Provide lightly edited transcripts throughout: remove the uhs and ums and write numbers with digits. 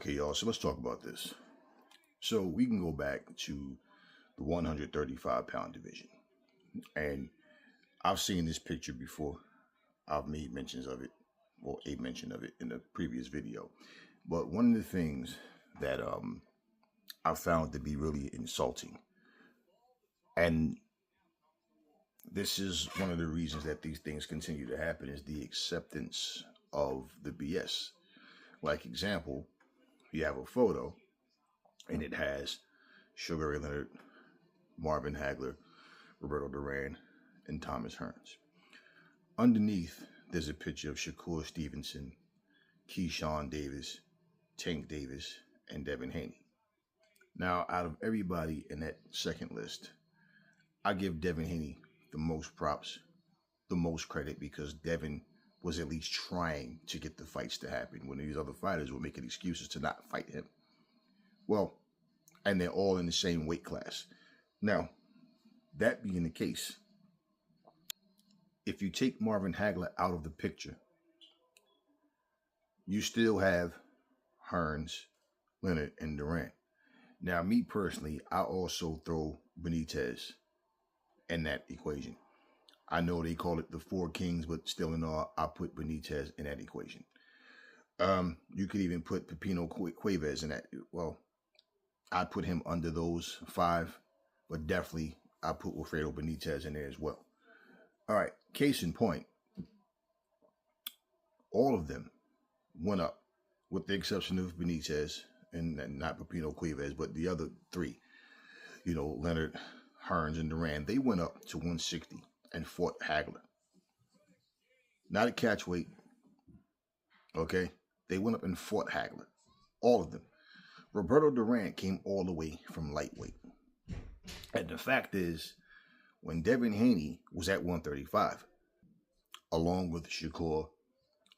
Okay, y'all, so let's talk about this. So we can go back to the 135-pound division. And I've seen this picture before. I've made mentions of it, or a mention of it in the previous video. But one of the things that I found to be really insulting, and this is one of the reasons that these things continue to happen, is the acceptance of the BS. Like example, you have a photo and it has Sugar Ray Leonard, Marvin Hagler, Roberto Duran, and Thomas Hearns. Underneath, there's a picture of Shakur Stevenson, Keyshawn Davis, Tank Davis, and Devin Haney. Now, out of everybody in that second list, I give Devin Haney the most props, the most credit, because Devin was at least trying to get the fights to happen when these other fighters were making excuses to not fight him. Well, and they're all in the same weight class. Now, that being the case, if you take Marvin Hagler out of the picture, you still have Hearns, Leonard, and Duran. Now, me personally, I also throw Benitez in that equation. I know they call it the Four Kings, but still in all, I put Benitez in that equation. You could even put Pepino Cuevas in that. Well, I'd put him under those five, but definitely I put Wilfredo Benitez in there as well. All right, case in point, all of them went up, with the exception of Benitez and not Pepino Cuevas, but the other three, Leonard, Hearns, and Duran, they went up to 160 and fought Hagler. Not at catch weight, okay? They went up and fought Hagler, all of them. Roberto Duran came all the way from lightweight. And the fact is, when Devin Haney was at 135, along with Shakur,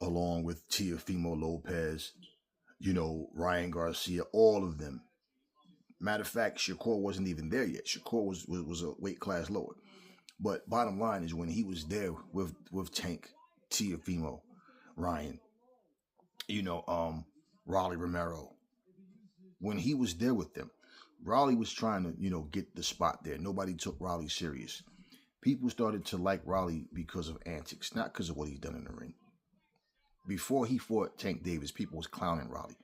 along with Teofimo Lopez, Ryan Garcia, all of them. Matter of fact, Shakur wasn't even there yet. Shakur was a weight class lower. But bottom line is, when he was there with Tank, Teofimo, Ryan, Raleigh Romero, when he was there with them, Raleigh was trying to, get the spot there. Nobody took Raleigh serious. People started to like Raleigh because of antics, not because of what he's done in the ring. Before he fought Tank Davis, people was clowning Raleigh,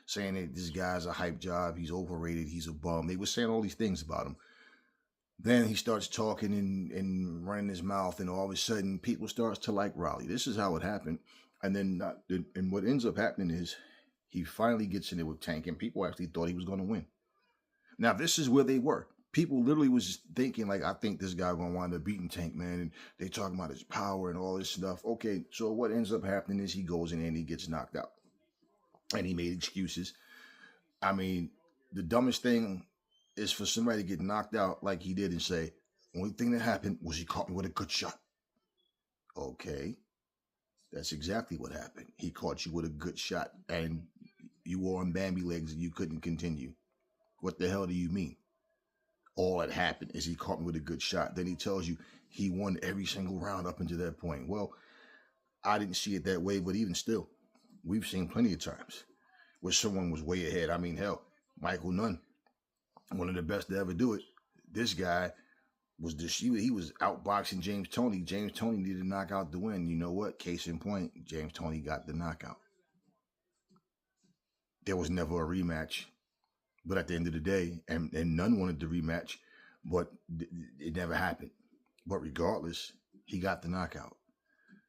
saying that this guy's a hype job, he's overrated, he's a bum. They were saying all these things about him. Then he starts talking and running his mouth, and all of a sudden, people starts to like Raleigh. This is how it happened. And then, and what ends up happening is, he finally gets in there with Tank, and people actually thought he was going to win. Now, this is where they were. People literally was thinking, like, I think this guy going to wind up beating Tank, man. And they talking about his power and all this stuff. Okay, so what ends up happening is he goes in and he gets knocked out. And he made excuses. I mean, the dumbest thing is for somebody to get knocked out like he did and say, only thing that happened was he caught me with a good shot. Okay. That's exactly what happened. He caught you with a good shot, and you were on Bambi legs and you couldn't continue. What the hell do you mean? All that happened is he caught me with a good shot. Then he tells you he won every single round up until that point. Well, I didn't see it that way, but even still, we've seen plenty of times where someone was way ahead. I mean, hell, Michael Nunn, one of the best to ever do it. This guy was he was outboxing James Toney. James Toney needed a knockout to win. You know what? Case in point, James Toney got the knockout. There was never a rematch. But at the end of the day, and Nunn wanted the rematch, but it never happened. But regardless, he got the knockout.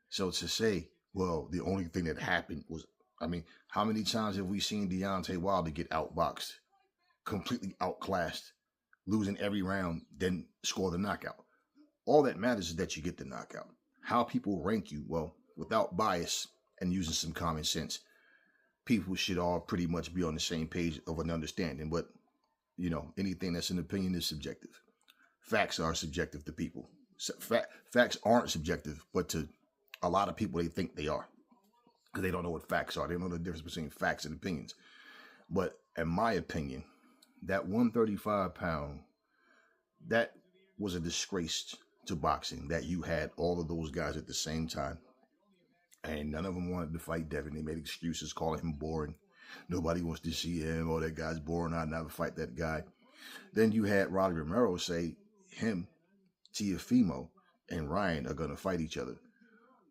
So to say, well, the only thing that happened was, I mean, how many times have we seen Deontay Wilder get outboxed, completely outclassed, losing every round, then score the knockout? All that matters is that you get the knockout. How people rank you, well, without bias and using some common sense, people should all pretty much be on the same page of an understanding. But, anything that's an opinion is subjective. Facts are subjective to people. Facts aren't subjective, but to a lot of people, they think they are. Because they don't know what facts are. They don't know the difference between facts and opinions. But in my opinion, that 135-pound, that was a disgrace to boxing, that you had all of those guys at the same time. And none of them wanted to fight Devin. They made excuses, calling him boring. Nobody wants to see him. Oh, that guy's boring. I'll never fight that guy. Then you had Rolly Romero say him, Tiafimo, and Ryan are going to fight each other,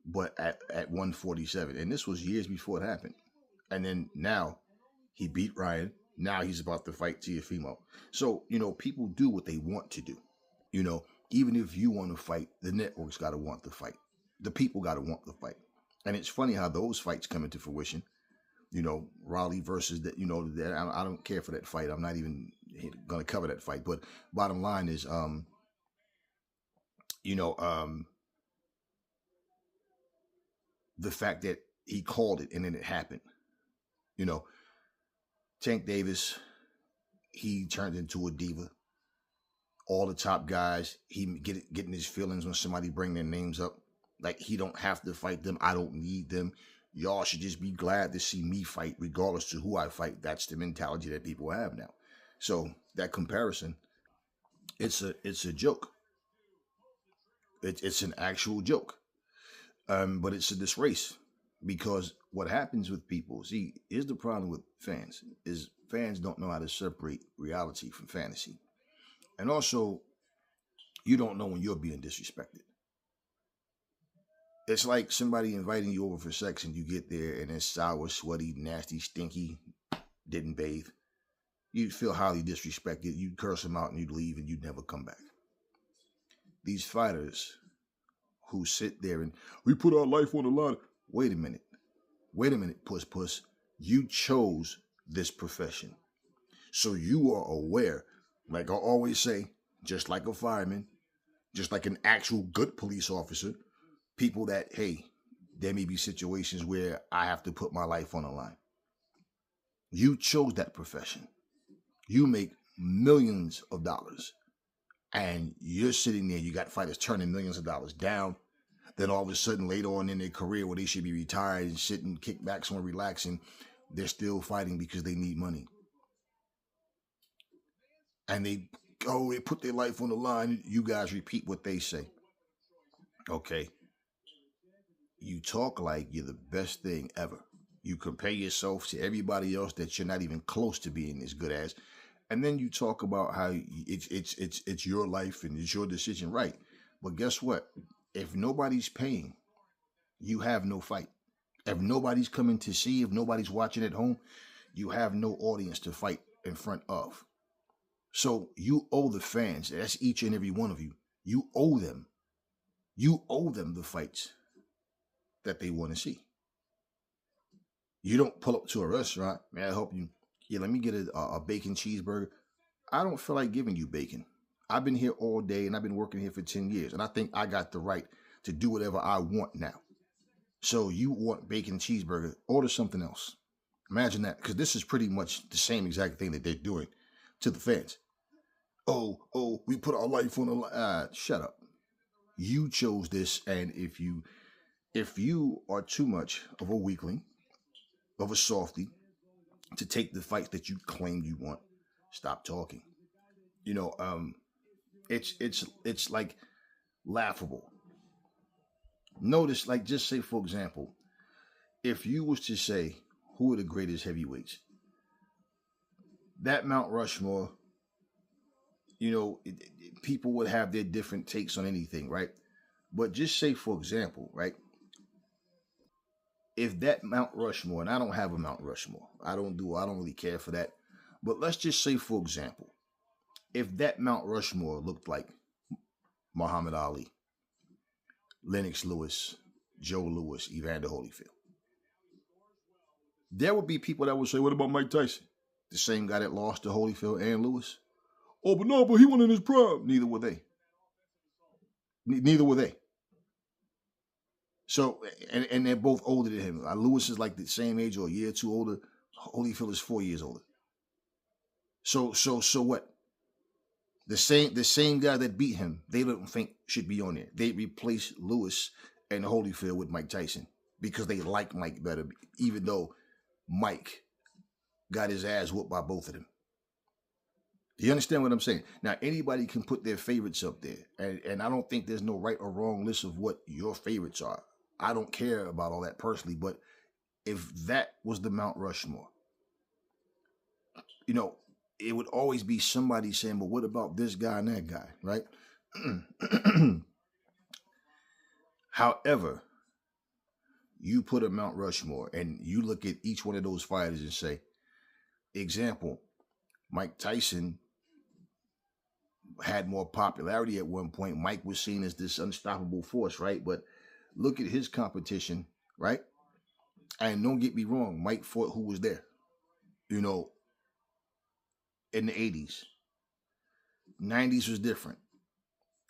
but at 147. And this was years before it happened. And then now he beat Ryan. Now he's about to fight Tiafimo. So, people do what they want to do. Even if you want to fight, the network's got to want the fight. The people got to want the fight. And it's funny how those fights come into fruition. Raleigh versus that. I don't care for that fight. I'm not even going to cover that fight. But bottom line is, the fact that he called it and then it happened. Tank Davis, he turned into a diva. All the top guys, he getting his feelings when somebody bring their names up. Like, he don't have to fight them. I don't need them. Y'all should just be glad to see me fight regardless to who I fight. That's the mentality that people have now. So that comparison, it's a joke. It's an actual joke. But it's a disgrace, because what happens with people, see, here's the problem with fans, is fans don't know how to separate reality from fantasy. And also, you don't know when you're being disrespected. It's like somebody inviting you over for sex and you get there and it's sour, sweaty, nasty, stinky, didn't bathe. You'd feel highly disrespected. You'd curse them out and you'd leave and you'd never come back. These fighters who sit there and, we put our life on the line. Wait a minute, puss. You chose this profession. So you are aware, like I always say, just like a fireman, just like an actual good police officer, people that, hey, there may be situations where I have to put my life on the line. You chose that profession. You make millions of dollars. And you're sitting there, you got fighters turning millions of dollars down. Then all of a sudden, later on in their career, where they should be retired and sitting, kick back somewhere, relaxing, they're still fighting because they need money. And they put their life on the line. You guys repeat what they say. Okay. You talk like you're the best thing ever. You compare yourself to everybody else that you're not even close to being as good as. And then you talk about how it's your life and it's your decision, right? But guess what? If nobody's paying, you have no fight. If nobody's coming to see, if nobody's watching at home, you have no audience to fight in front of. So you owe the fans, that's each and every one of you, you owe them the fights that they want to see. You don't pull up to a restaurant, may I help you? Yeah, let me get a bacon cheeseburger. I don't feel like giving you bacon. I've been here all day and I've been working here for 10 years. And I think I got the right to do whatever I want now. So you want bacon cheeseburger, order something else. Imagine that, because this is pretty much the same exact thing that they're doing to the fans. Oh, we put our life on the line. Shut up. You chose this, and if you are too much of a weakling, of a softie, to take the fights that you claim you want, stop talking. It's like laughable. Notice, like, just say, for example, if you was to say, who are the greatest heavyweights? That Mount Rushmore, people would have their different takes on anything, right? But just say, for example, right? If that Mount Rushmore, and I don't have a Mount Rushmore, I don't really care for that. But let's just say, for example, if that Mount Rushmore looked like Muhammad Ali, Lennox Lewis, Joe Louis, Evander Holyfield, there would be people that would say, what about Mike Tyson? The same guy that lost to Holyfield and Lewis? Oh, but he won in his prime. Neither were they. So, and they're both older than him. Lewis is like the same age or a year or two older. Holyfield is 4 years older. So what? The same guy that beat him, they don't think should be on there. They replace Lewis and Holyfield with Mike Tyson because they like Mike better, even though Mike got his ass whooped by both of them. Do you understand what I'm saying? Now, anybody can put their favorites up there, and I don't think there's no right or wrong list of what your favorites are. I don't care about all that personally, but if that was the Mount Rushmore, you know, it would always be somebody saying, but what about this guy and that guy, right? However, you put a Mount Rushmore and you look at each one of those fighters and say, example, Mike Tyson had more popularity at one point. Mike was seen as this unstoppable force, right? But look at his competition, right? And don't get me wrong, Mike fought who was there, you know, in the 80s. 90s was different.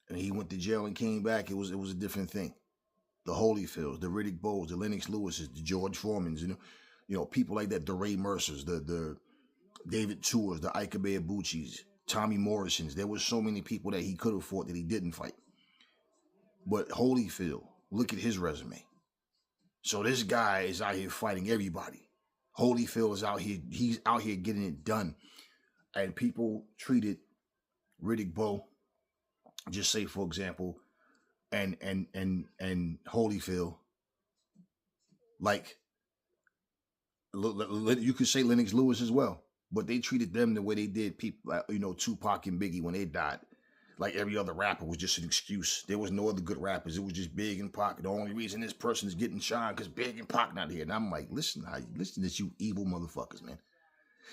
And he went to jail and came back. It was a different thing. The Holyfields, the Riddick Bowes, the Lennox Lewises, the George Foremans, people like that, the Ray Mercers, the David Tours, the Ike Ibeabuchis, Tommy Morrisons. There were so many people that he could have fought that he didn't fight. But Holyfield, look at his resume. So this guy is out here fighting everybody. Holyfield is out here, he's out here getting it done. And people treated Riddick Bowe, just say for example, and Holyfield, like, you could say Lennox Lewis as well, but they treated them the way they did people, Tupac and Biggie when they died. Like every other rapper was just an excuse. There was no other good rappers. It was just Big and Pac. The only reason this person is getting shine because Big and Pac not here. And I'm like, listen to this, you evil motherfuckers, man.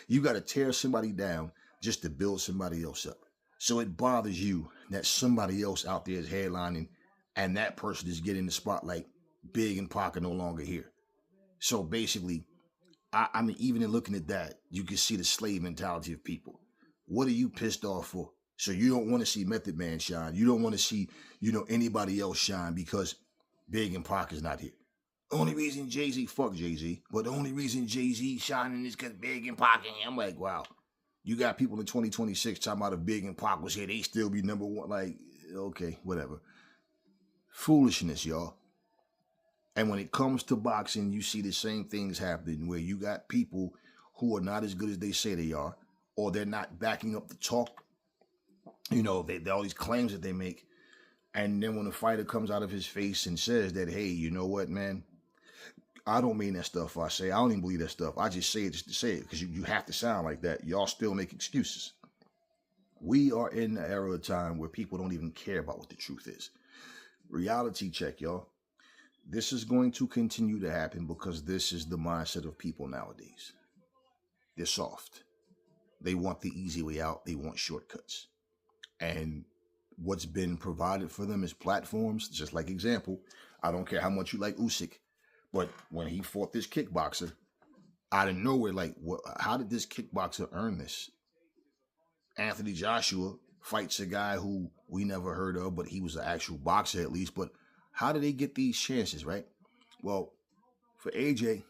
You got to tear somebody down just to build somebody else up. So it bothers you that somebody else out there is headlining and that person is getting the spotlight. Big and Pac are no longer here. So basically, I mean, even in looking at that, you can see the slave mentality of people. What are you pissed off for? So you don't want to see Method Man shine. You don't want to see, anybody else shine because Big and Pac is not here. Only reason Jay-Z, fuck Jay-Z, but the only reason Jay-Z shining is because Big and Pac ain't. I'm like, wow. You got people in 2026 talking about if Big and Pac was here, they still be number one. Like, okay, whatever. Foolishness, y'all. And when it comes to boxing, you see the same things happening where you got people who are not as good as they say they are, or they're not backing up the talk. All these claims that they make. And then when a fighter comes out of his face and says that, hey, you know what, man? I don't mean that stuff I say. I don't even believe that stuff. I just say it just to say it because you have to sound like that. Y'all still make excuses. We are in the era of time where people don't even care about what the truth is. Reality check, y'all. This is going to continue to happen because this is the mindset of people nowadays. They're soft. They want the easy way out. They want shortcuts. And what's been provided for them is platforms. Just like example, I don't care how much you like Usyk, but when he fought this kickboxer, out of nowhere, like, how did this kickboxer earn this? Anthony Joshua fights a guy who we never heard of, but he was an actual boxer at least. But how did they get these chances, right? Well, for AJ,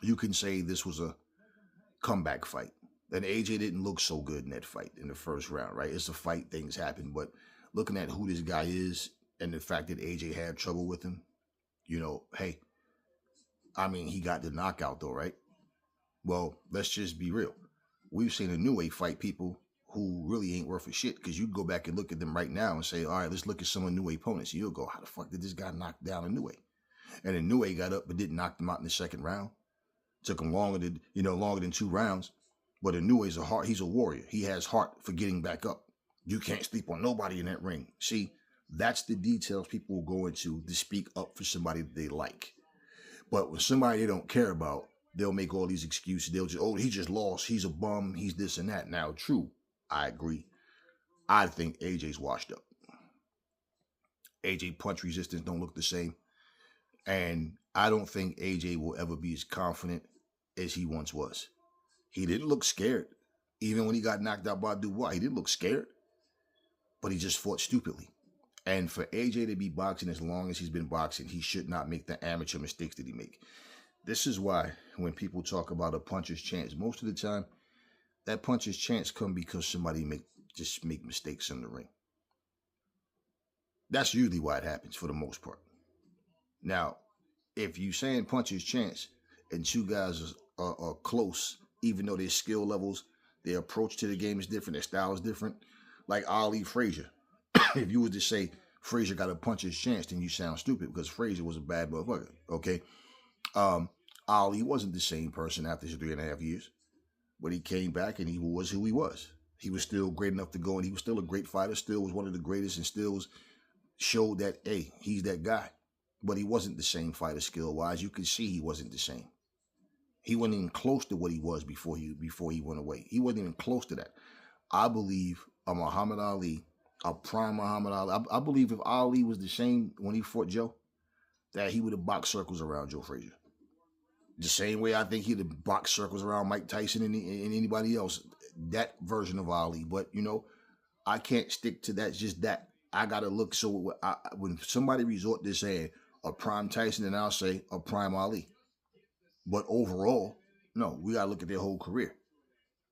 you can say this was a comeback fight. And AJ didn't look so good in that fight in the first round, right? It's a fight, things happen. But looking at who this guy is and the fact that AJ had trouble with him, hey, I mean, he got the knockout though, right? Well, let's just be real. We've seen Inoue fight people who really ain't worth a shit because you go back and look at them right now and say, all right, let's look at some Inoue opponents. And you'll go, how the fuck did this guy knock down Inoue? And Inoue got up but didn't knock them out in the second round. Took him longer than 2 rounds. But Inoue's he's a warrior. He has heart for getting back up. You can't sleep on nobody in that ring. See, that's the details people will go into to speak up for somebody that they like. But when somebody they don't care about, they'll make all these excuses. They'll just, he just lost. He's a bum. He's this and that. Now, true, I agree. I think AJ's washed up. AJ punch resistance don't look the same. And I don't think AJ will ever be as confident as he once was. He didn't look scared. Even when he got knocked out by Dubois, he didn't look scared. But he just fought stupidly. And for AJ to be boxing as long as he's been boxing, he should not make the amateur mistakes that he make. This is why when people talk about a puncher's chance, most of the time, that puncher's chance come because somebody make mistakes in the ring. That's usually why it happens for the most part. Now, if you saying puncher's chance and 2 guys are close, even though their skill levels, their approach to the game is different, their style is different, like Ali Frazier. If you were to say Frazier got a puncher's chance, then you sound stupid because Frazier was a bad motherfucker, okay? Ali wasn't the same person after his 3.5 years. But he came back and he was who he was. He was still great enough to go, and he was still a great fighter, still was one of the greatest, and still showed that, hey, he's that guy. But he wasn't the same fighter skill-wise. You could see he wasn't the same. He wasn't even close to what he was before he went away. He wasn't even close to that. I believe a Muhammad Ali, a prime Muhammad Ali. I believe if Ali was the same when he fought Joe, that he would have boxed circles around Joe Frazier. The same way I think he'd have boxed circles around Mike Tyson and anybody else. That version of Ali. But, I can't stick to that. Just that. I got to look. So when somebody resort to saying a prime Tyson, then I'll say a prime Ali. But overall, no, we got to look at their whole career.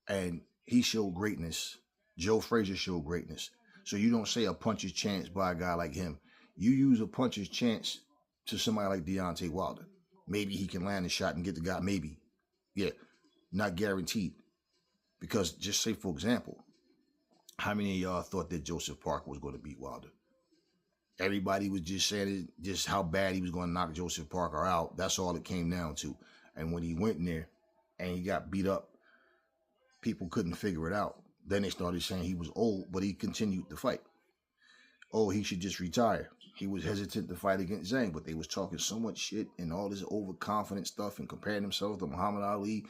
And he showed greatness. Joe Frazier showed greatness. So you don't say a puncher's chance by a guy like him. You use a puncher's chance to somebody like Deontay Wilder. Maybe he can land a shot and get the guy. Maybe. Yeah. Not guaranteed. Because just say, for example, how many of y'all thought that Joseph Parker was going to beat Wilder? Everybody was just saying just how bad he was going to knock Joseph Parker out. That's all it came down to. And when he went in there and he got beat up, people couldn't figure it out. Then they started saying he was old, but he continued to fight. Oh, he should just retire. He was hesitant to fight against Zhang, but they was talking so much shit and all this overconfident stuff and comparing himself to Muhammad Ali.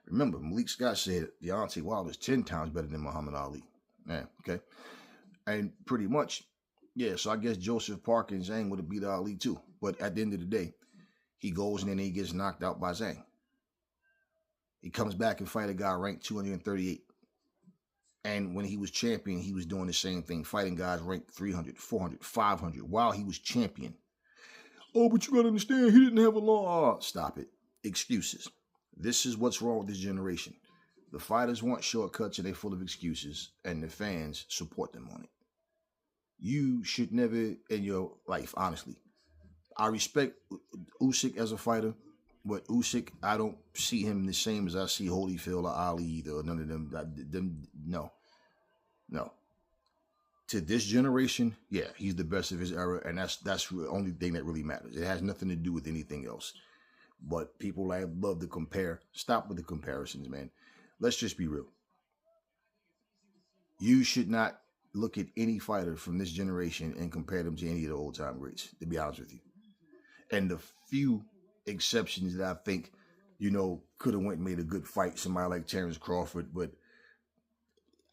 Remember, Malik Scott said Deontay Wilder is 10 times better than Muhammad Ali. Yeah, okay. And pretty much, yeah, so I guess Joseph Parker and Zhang would have beat Ali too. But at the end of the day, he goes and then he gets knocked out by Zhang. He comes back and fight a guy ranked 238. And when he was champion, he was doing the same thing, fighting guys ranked 300, 400, 500 while he was champion. Oh, but you got to understand, he didn't have a law. Oh, stop it. Excuses. This is what's wrong with this generation. The fighters want shortcuts and they're full of excuses, and the fans support them on it. You should never in your life, honestly. I respect Usyk as a fighter, but Usyk, I don't see him the same as I see Holyfield or Ali either, or none of them. No. To this generation, yeah, he's the best of his era, and that's the only thing that really matters. It has nothing to do with anything else. But people love to compare. Stop with the comparisons, man. Let's just be real. You should not look at any fighter from this generation and compare them to any of the old-time greats, to be honest with you. And the few exceptions that I think, could have went and made a good fight, somebody like Terrence Crawford, but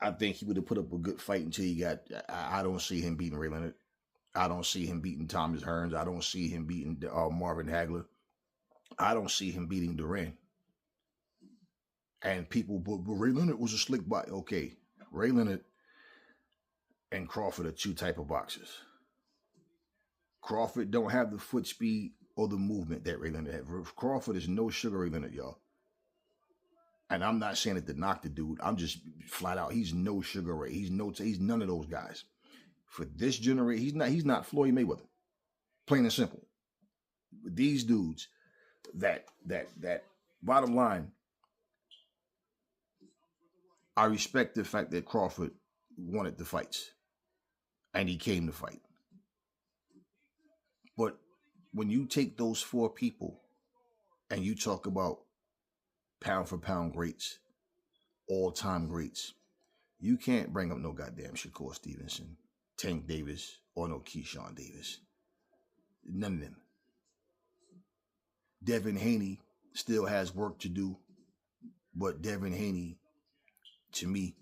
I think he would have put up a good fight until he got, I don't see him beating Ray Leonard. I don't see him beating Thomas Hearns. I don't see him beating Marvin Hagler. I don't see him beating Duran. And people, but Ray Leonard was a slick body. Okay, Ray Leonard and Crawford are two type of boxers. Crawford don't have the foot speed or the movement that Ray Leonard has. Crawford is no sugar Ray Leonard, y'all. And I'm not saying it to knock the dude. I'm just flat out. He's no Sugar Ray. He's none of those guys. For this generation, he's not Floyd Mayweather. Plain and simple. These dudes, that bottom line, I respect the fact that Crawford wanted the fights. And he came to fight. But when you take those four people and you talk about pound for pound greats, all-time greats, you can't bring up no goddamn Shakur Stevenson, Tank Davis, or no Keyshawn Davis. None of them. Devin Haney still has work to do, but Devin Haney, to me,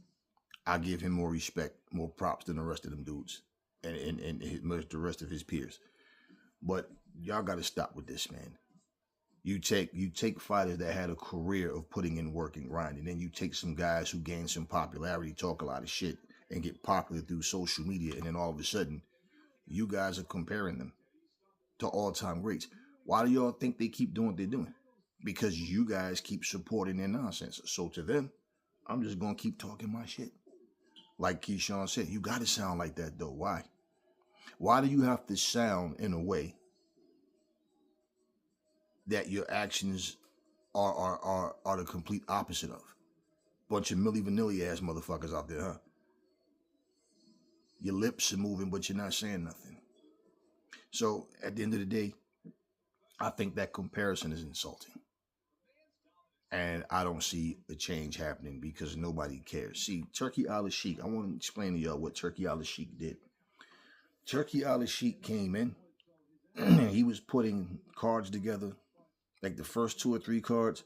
I give him more respect, more props than the rest of them dudes and the rest of his peers. But y'all got to stop with this, man. You take fighters that had a career of putting in work and grinding, then you take some guys who gain some popularity, talk a lot of shit, and get popular through social media, and then all of a sudden, you guys are comparing them to all-time greats. Why do y'all think they keep doing what they're doing? Because you guys keep supporting their nonsense. So to them, I'm just going to keep talking my shit. Like Keyshawn said, you got to sound like that, though. Why? Why do you have to sound in a way that your actions are the complete opposite of? Bunch of Milli Vanilli ass motherfuckers out there, huh? Your lips are moving, but you're not saying nothing. So at the end of the day, I think that comparison is insulting. And I don't see a change happening because nobody cares. See, Turkey Al Sheikh, I want to explain to y'all what Turkey Al Sheikh did. Turkey Al Sheikh came in, he was putting cards together. Like the first 2 or 3 cards,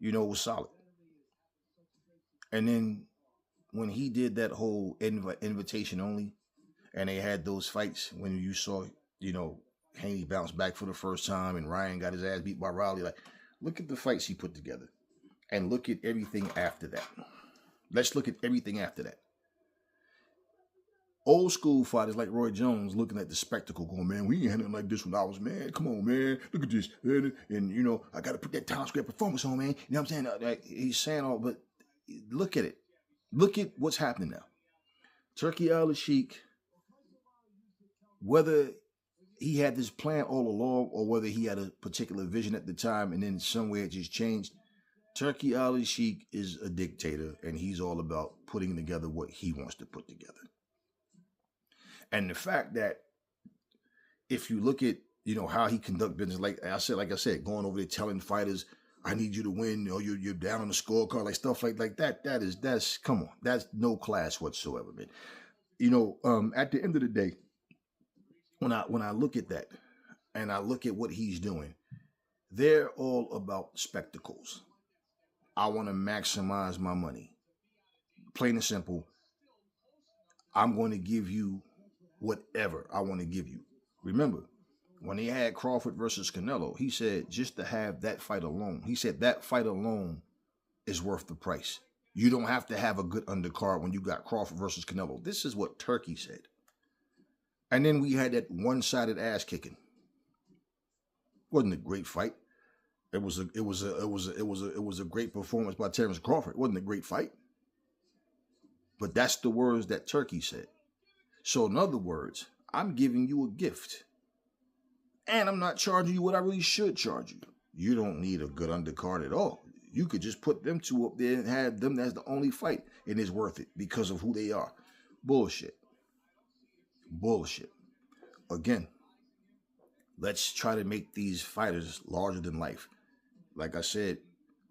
was solid. And then when he did that whole invitation only, and they had those fights when you saw, Haney bounced back for the first time and Ryan got his ass beat by Raleigh. Like, look at the fights he put together and look at everything after that. Let's look at everything after that. Old school fighters like Roy Jones looking at the spectacle going, man, we ain't had nothing like this when I was, man. Come on, man. Look at this. And I got to put that Times Square performance on, man. You know what I'm saying? He's saying all, but look at it. Look at what's happening now. Turkey Al Sheikh, whether he had this plan all along or whether he had a particular vision at the time and then somewhere it just changed, Turkey Al Sheikh is a dictator and he's all about putting together what he wants to put together. And the fact that if you look at, how he conduct business, like I said, going over there telling fighters, I need you to win, or you're down on the scorecard, like stuff like that. That's come on. That's no class whatsoever, man. At the end of the day, when I look at that and I look at what he's doing, they're all about spectacles. I want to maximize my money. Plain and simple. I'm going to give you whatever I want to give you. Remember, when he had Crawford versus Canelo, he said just to have that fight alone, he said that fight alone is worth the price. You don't have to have a good undercard when you got Crawford versus Canelo. This is what Turkey said. And then we had that one-sided ass kicking. Wasn't a great fight. It was a great performance by Terrence Crawford. It wasn't a great fight. But that's the words that Turkey said. So in other words, I'm giving you a gift. And I'm not charging you what I really should charge you. You don't need a good undercard at all. You could just put them two up there and have them as the only fight. And it's worth it because of who they are. Bullshit. Again, let's try to make these fighters larger than life. Like I said,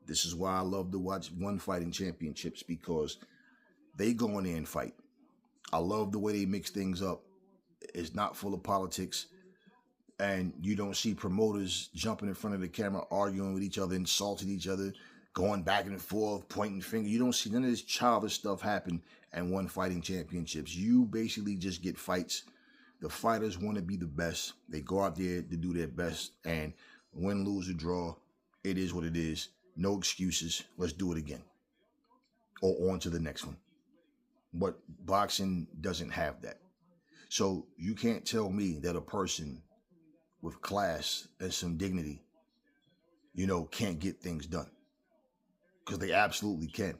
this is why I love to watch One Fighting Championships because they go in there and fight. I love the way they mix things up. It's not full of politics. And you don't see promoters jumping in front of the camera, arguing with each other, insulting each other, going back and forth, pointing fingers. You don't see none of this childish stuff happen at One Fighting Championships. You basically just get fights. The fighters want to be the best. They go out there to do their best. And win, lose, or draw, it is what it is. No excuses. Let's do it again. Or on to the next one. But boxing doesn't have that. So you can't tell me that a person with class and some dignity, can't get things done. Because they absolutely can.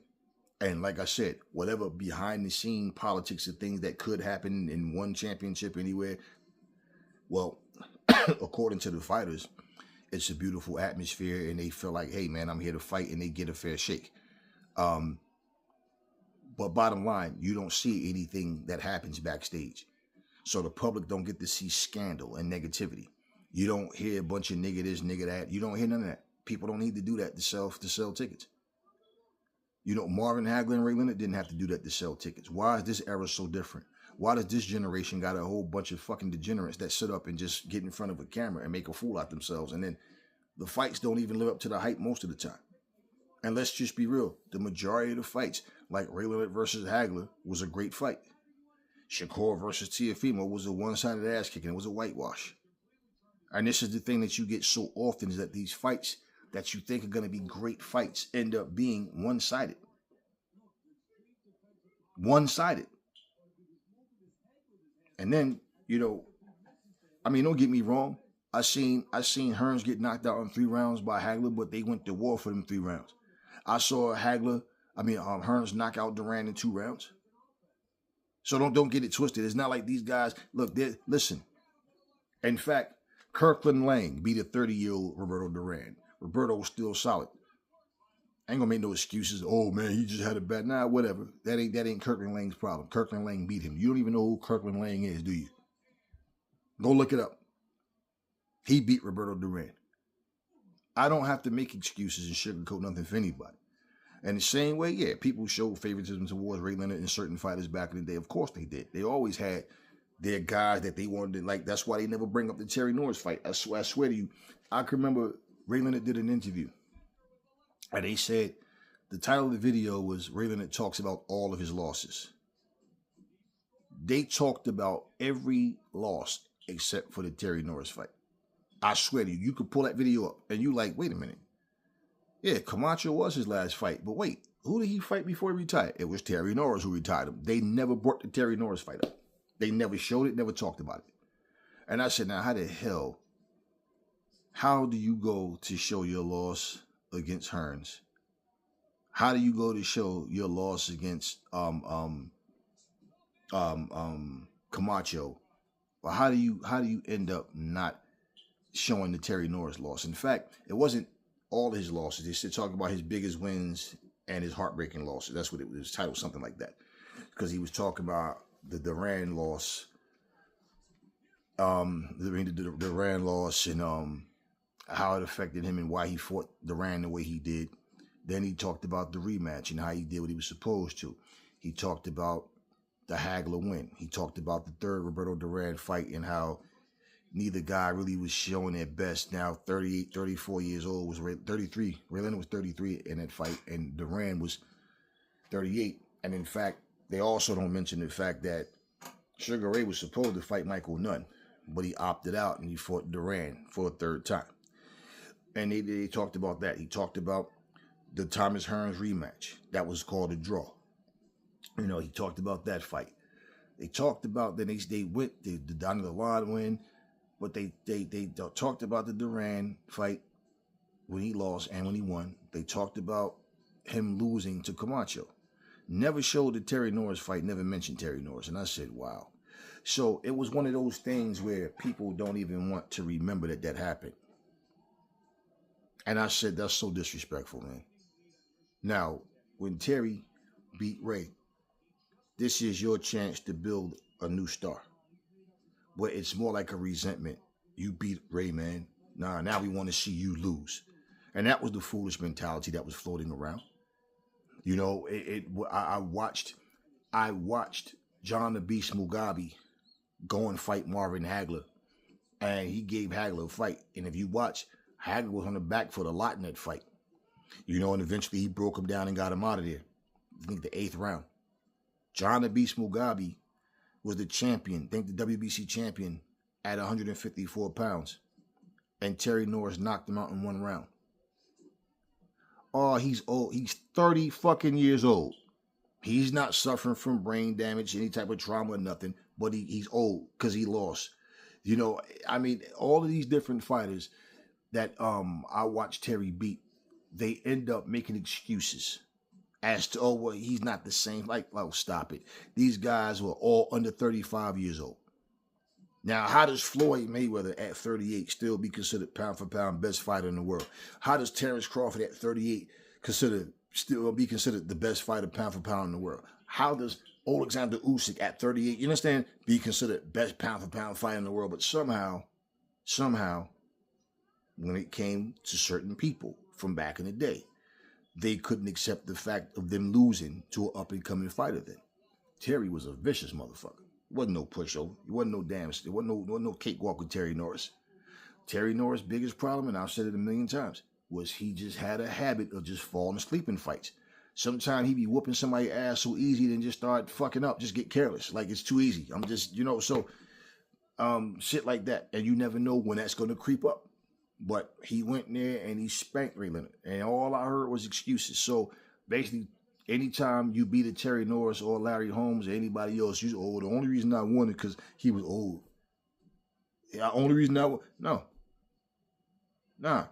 And like I said, whatever behind the scene politics of things that could happen in one championship anywhere, well, according to the fighters, it's a beautiful atmosphere and they feel like, hey man, I'm here to fight, and they get a fair shake. But bottom line, you don't see anything that happens backstage. So the public don't get to see scandal and negativity. You don't hear a bunch of nigga this, nigga that. You don't hear none of that. People don't need to do that to sell tickets. Marvin Hagler and Ray Leonard didn't have to do that to sell tickets. Why is this era so different? Why does this generation got a whole bunch of fucking degenerates that sit up and just get in front of a camera and make a fool out themselves? And then the fights don't even live up to the hype most of the time. And let's just be real. The majority of the fights, like Ray Leonard versus Hagler, was a great fight. Shakur versus Teofimo was a one-sided ass kicking. It was a whitewash. And this is the thing that you get so often, is that these fights that you think are going to be great fights end up being one-sided. One-sided. And then, don't get me wrong. I seen Hearns get knocked out in 3 rounds by Hagler, but they went to war for them 3 rounds. I saw Hearns knock out Duran in 2 rounds. So don't get it twisted. It's not like these guys, look, listen. In fact, Kirkland Lang beat a 30-year-old Roberto Duran. Roberto was still solid. I ain't gonna make no excuses. Oh man, he just had a bad. Nah, whatever. That ain't Kirkland Lang's problem. Kirkland Lang beat him. You don't even know who Kirkland Lang is, do you? Go look it up. He beat Roberto Duran. I don't have to make excuses and sugarcoat nothing for anybody. And the same way, yeah, people show favoritism towards Ray Leonard and certain fighters back in the day. Of course they did. They always had their guys that they wanted to, like, that's why they never bring up the Terry Norris fight. I swear to you, I can remember Ray Leonard did an interview. And they said the title of the video was Ray Leonard talks about all of his losses. They talked about every loss except for the Terry Norris fight. I swear to you, you could pull that video up and you like, wait a minute. Yeah, Camacho was his last fight. But wait, who did he fight before he retired? It was Terry Norris who retired him. They never brought the Terry Norris fight up. They never showed it, never talked about it. And I said, now, how do you go to show your loss against Hearns? How do you go to show your loss against Camacho? Or how do you end up not showing the Terry Norris loss? In fact, it wasn't all his losses. They said talking about his biggest wins and his heartbreaking losses. That's what it was titled, something like that. Because he was talking about the Duran loss, the Duran loss, and how it affected him and why he fought Duran the way he did. Then he talked about the rematch and how he did what he was supposed to. He talked about the Hagler win. He talked about the third Roberto Duran fight and how neither guy really was showing their best. Now 38, 34 years old, was 33. Ray Leonard was 33 in that fight, and Duran was 38. And in fact, they also don't mention the fact that Sugar Ray was supposed to fight Michael Nunn, but he opted out and he fought Duran for a third time. And they talked about that. He talked about the Thomas Hearns rematch. That was called a draw. You know, he talked about that fight. They talked about, then they went the down to the line win. But they talked about the Duran fight when he lost and when he won. They talked about him losing to Camacho. Never showed the Terry Norris fight, never mentioned Terry Norris. And I said, wow. So it was one of those things where people don't even want to remember that happened. And I said, that's so disrespectful, man. Now, when Terry beat Ray, this is your chance to build a new star. But it's more like a resentment. You beat Ray, man. Now we want to see you lose. And that was the foolish mentality that was floating around. You know, I watched John the Beast Mugabe go and fight Marvin Hagler. And he gave Hagler a fight. And if you watch, Hagler was on the back foot a lot in that fight. You know, and eventually he broke him down and got him out of there. I think the 8th round. John the Beast Mugabe was the champion, the WBC champion at 154 pounds. And Terry Norris knocked him out in 1 round. Oh, he's old. He's 30 fucking years old. He's not suffering from brain damage, any type of trauma or nothing, but he's old because he lost. You know, I mean, all of these different fighters that I watched Terry beat, they end up making excuses as to, oh, well, he's not the same. Like, oh, stop it. These guys were all under 35 years old. Now, how does Floyd Mayweather at 38 still be considered pound for pound best fighter in the world? How does Terrence Crawford at 38 still be considered the best fighter pound for pound in the world? How does Alexander Usyk at 38, you understand, be considered best pound for pound fighter in the world? But somehow, when it came to certain people from back in the day, they couldn't accept the fact of them losing to an up-and-coming fighter then. Terry was a vicious motherfucker. It wasn't no pushover. It wasn't no damn. It wasn't no cakewalk with Terry Norris. Terry Norris' biggest problem, and I've said it a million times, was he just had a habit of just falling asleep in fights. Sometimes he'd be whooping somebody's ass so easy, then just start fucking up, just get careless. Like, it's too easy. I'm just, so shit like that. And you never know when that's going to creep up. But he went in there and he spanked Ray Leonard. And all I heard was excuses. So basically, anytime you beat a Terry Norris or Larry Holmes or anybody else, the only reason I won is because he was old. The only reason I won. No. Nah.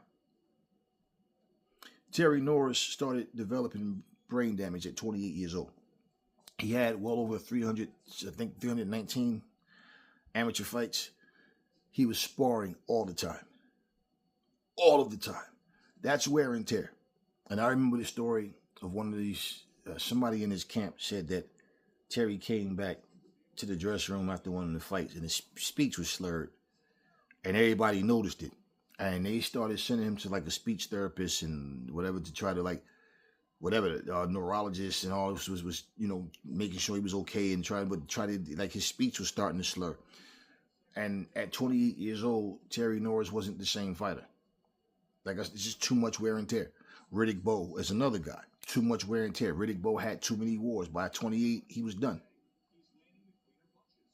Terry Norris started developing brain damage at 28 years old. He had well over 319 amateur fights. He was sparring all the time. All of the time. That's wear and tear. And I remember the story of one of these, somebody in his camp said that Terry came back to the dressing room after one of the fights and his speech was slurred. And everybody noticed it. And they started sending him to like a speech therapist and whatever to try to like whatever neurologist and all this was making sure he was okay and try to like his speech was starting to slur. And at 28 years old, Terry Norris wasn't the same fighter. Like it's just too much wear and tear. Riddick Bowe is another guy. Too much wear and tear. Riddick Bowe had too many wars. By 28, he was done.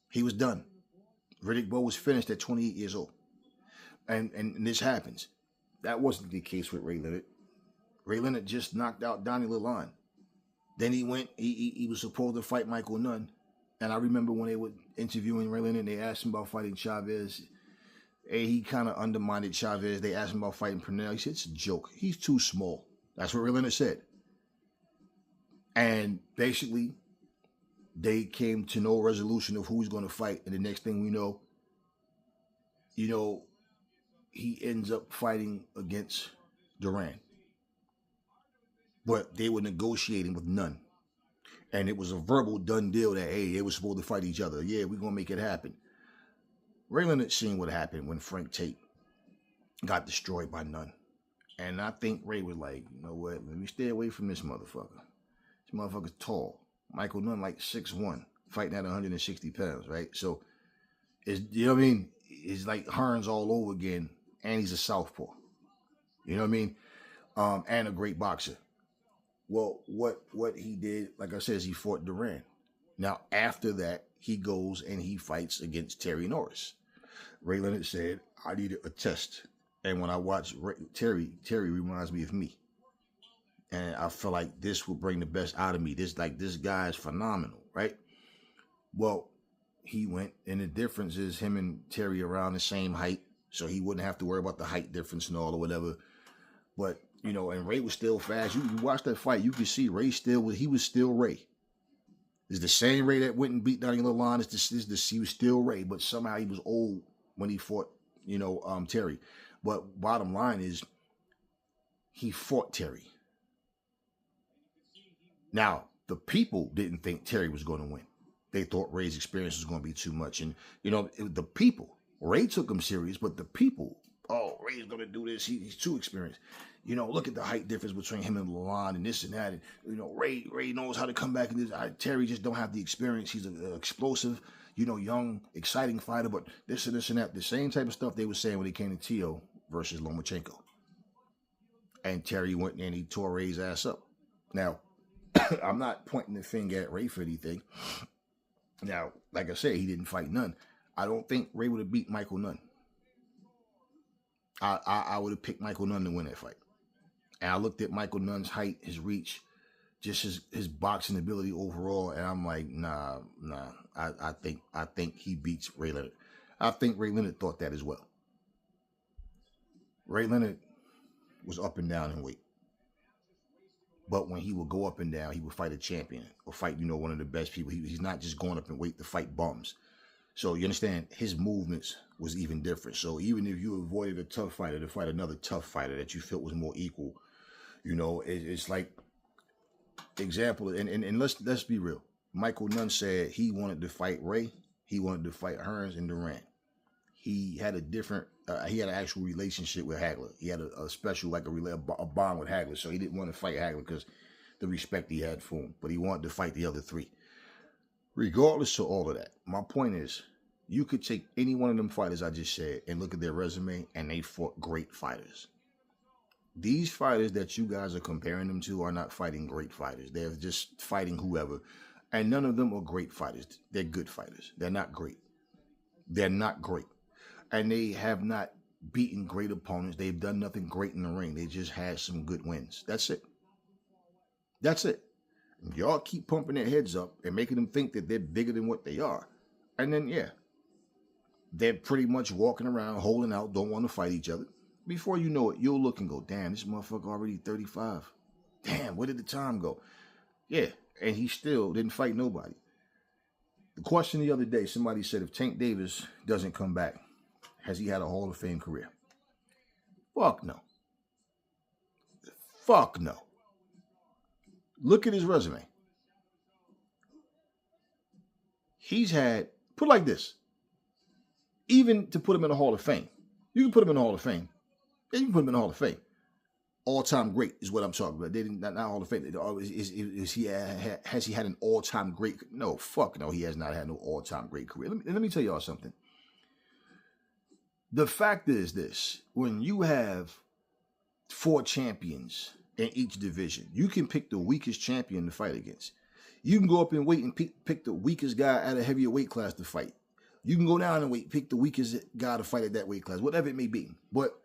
He was done. Riddick Bowe was finished at 28 years old. And this happens. That wasn't the case with Ray Leonard. Ray Leonard just knocked out Donnie Lalonde. Then he went, he was supposed to fight Michael Nunn. And I remember when they were interviewing Ray Leonard, they asked him about fighting Chavez. And he kind of undermined Chavez. They asked him about fighting Pernell. He said, it's a joke. He's too small. That's what Ray Leonard said. And basically, they came to no resolution of who he's going to fight. And the next thing we know, he ends up fighting against Duran. But they were negotiating with Nunn. And it was a verbal done deal that, hey, they were supposed to fight each other. Yeah, we're going to make it happen. Ray Leonard seen what happened when Frank Tate got destroyed by Nunn. And I think Ray was like, you know what, let me stay away from this motherfucker. This motherfucker's tall. Michael Nunn like 6'1", fighting at 160 pounds, right? So, you know what I mean? It's like Hearns all over again, and he's a southpaw. You know what I mean? And a great boxer. Well, what he did, like I said, is he fought Duran. Now, after that, he goes and he fights against Terry Norris. Ray Leonard said, I needed a test. And when I watch Terry reminds me of me. And I feel like this will bring the best out of me. This guy is phenomenal, right? Well, he went, and the difference is him and Terry around the same height, so he wouldn't have to worry about the height difference and all or whatever. But, and Ray was still fast. You watch that fight, you can see Ray he was still Ray. It's the same Ray that went and beat Donnie Lalonde. He was still Ray, but somehow he was old when he fought, Terry. But bottom line is, he fought Terry. Now, the people didn't think Terry was going to win. They thought Ray's experience was going to be too much. And, the people, Ray took him serious, but the people, oh, Ray's going to do this. He's too experienced. Look at the height difference between him and Lalonde and this and that. And, Ray knows how to come back. And Terry just don't have the experience. He's an explosive, young, exciting fighter, but this and this and that. The same type of stuff they were saying when it came to Tio versus Lomachenko. And Terry went and he tore Ray's ass up. Now, I'm not pointing the finger at Ray for anything. Now, like I said, he didn't fight Nunn. I don't think Ray would have beat Michael Nunn. I would have picked Michael Nunn to win that fight. And I looked at Michael Nunn's height, his reach, just his boxing ability overall, and I'm like, nah. I think he beats Ray Leonard. I think Ray Leonard thought that as well. Ray Leonard was up and down in weight. But when he would go up and down, he would fight a champion or fight, one of the best people. He's not just going up in weight to fight bums. So you understand, his movements was even different. So even if you avoided a tough fighter to fight another tough fighter that you felt was more equal, it's like, example, and let's be real. Michael Nunn said he wanted to fight Ray. He wanted to fight Hearns and Duran. He had he had an actual relationship with Hagler. He had a special, like a bond with Hagler. So he didn't want to fight Hagler because the respect he had for him. But he wanted to fight the other three. Regardless of all of that, my point is, you could take any one of them fighters I just said and look at their resume, and they fought great fighters. These fighters that you guys are comparing them to are not fighting great fighters. They're just fighting whoever. And none of them are great fighters. They're good fighters. They're not great. They're not great. And they have not beaten great opponents. They've done nothing great in the ring. They just had some good wins. That's it. That's it. Y'all keep pumping their heads up and making them think that they're bigger than what they are. And then, they're pretty much walking around, holding out, don't want to fight each other. Before you know it, you'll look and go, damn, this motherfucker already 35. Damn, where did the time go? Yeah, and he still didn't fight nobody. The question the other day, somebody said, if Tank Davis doesn't come back, has he had a Hall of Fame career? Fuck no. Fuck no. Look at his resume. He's had, put it like this, even to put him in the Hall of Fame, you can put him in the Hall of Fame, And you can put him in the Hall of Fame. All-time great is what I'm talking about. They didn't, not Hall of Fame. Has he had an all-time great? No, fuck no. He has not had no all-time great career. Let me tell y'all something. The fact is this: when you have 4 champions in each division, you can pick the weakest champion to fight against. You can go up and wait and pick the weakest guy at a heavier weight class to fight. You can go down and wait, pick the weakest guy to fight at that weight class, whatever it may be. But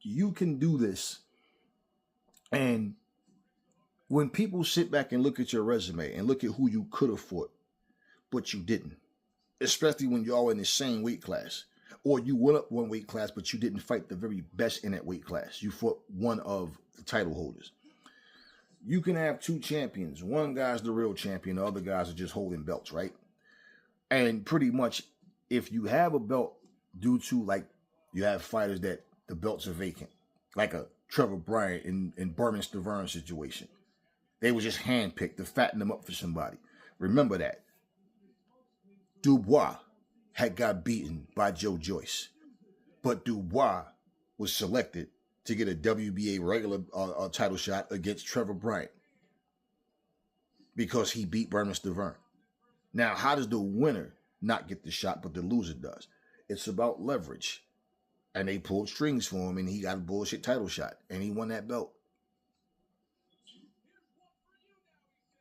you can do this. And when people sit back and look at your resume and look at who you could have fought, but you didn't, especially when you're all in the same weight class, or you went up one weight class, but you didn't fight the very best in that weight class. You fought one of the title holders. You can have 2 champions. One guy's the real champion. The other guys are just holding belts, right? And pretty much if you have a belt due to, like, you have fighters that the belts are vacant, like a Trevor Bryant in Berman Stavern situation. They were just handpicked to fatten them up for somebody. Remember that. Dubois had got beaten by Joe Joyce, but Dubois was selected to get a WBA regular title shot against Trevor Bryant because he beat Berman Stavern. Now, how does the winner not get the shot, but the loser does? It's about leverage. And they pulled strings for him, and he got a bullshit title shot, and he won that belt.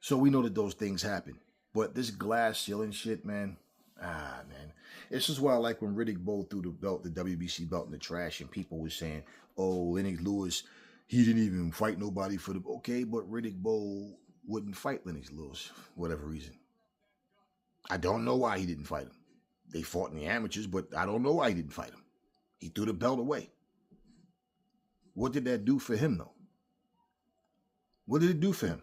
So we know that those things happen. But this glass ceiling shit, man, man. It's just why I like when Riddick Bowe threw the belt, the WBC belt, in the trash, and people were saying, oh, Lennox Lewis, he didn't even fight nobody for the... Okay, but Riddick Bowe wouldn't fight Lennox Lewis for whatever reason. I don't know why he didn't fight him. They fought in the amateurs, but I don't know why he didn't fight him. He threw the belt away. What did that do for him, though? What did it do for him?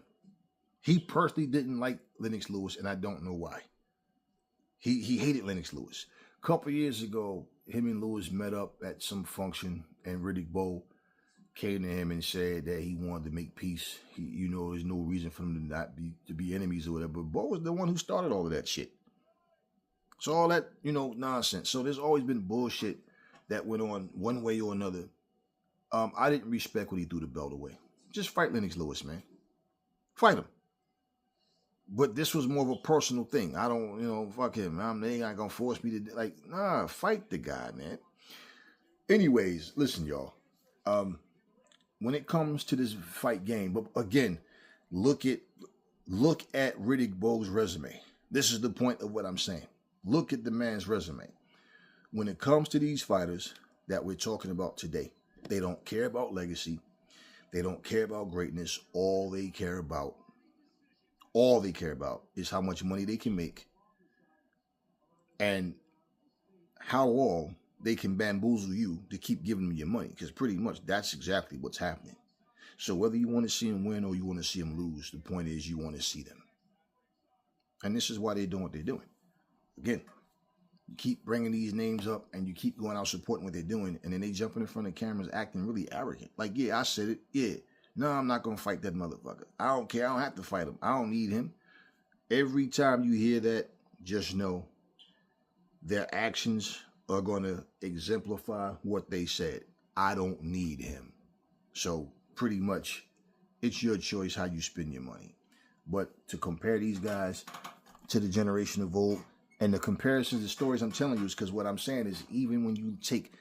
He personally didn't like Lennox Lewis, and I don't know why. He hated Lennox Lewis. A couple years ago, him and Lewis met up at some function, and Riddick Bowe came to him and said that he wanted to make peace. There's no reason for them to be enemies or whatever. But Bowe was the one who started all of that shit. So all that, nonsense. So there's always been bullshit that went on one way or another. I didn't respect when he threw the belt away. Just fight Lennox Lewis, man. Fight him. But this was more of a personal thing. I don't, fuck him. They ain't gonna force me to, fight the guy, man. Anyways, listen, y'all. When it comes to this fight game, but again, look at Riddick Bowe's resume. This is the point of what I'm saying. Look at the man's resume. When it comes to these fighters that we're talking about today, they don't care about legacy. They don't care about greatness. All they care about is how much money they can make and how long they can bamboozle you to keep giving them your money. Because pretty much that's exactly what's happening. So whether you want to see them win or you want to see them lose, the point is you want to see them. And this is why they're doing what they're doing. Again, you keep bringing these names up and you keep going out supporting what they're doing, and then they jumping in front of cameras acting really arrogant. Like, yeah, I said it. Yeah. No, I'm not going to fight that motherfucker. I don't care. I don't have to fight him. I don't need him. Every time you hear that, just know their actions are going to exemplify what they said. I don't need him. So pretty much it's your choice how you spend your money. But to compare these guys to the generation of old, and the comparisons, the stories I'm telling you is because what I'm saying is even when you take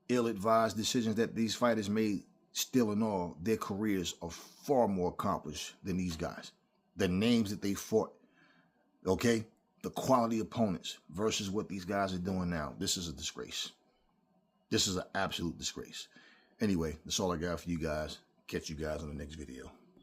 ill-advised decisions that these fighters made, still in all, their careers are far more accomplished than these guys. The names that they fought, okay? The quality opponents versus what these guys are doing now. This is a disgrace. This is an absolute disgrace. Anyway, that's all I got for you guys. Catch you guys on the next video.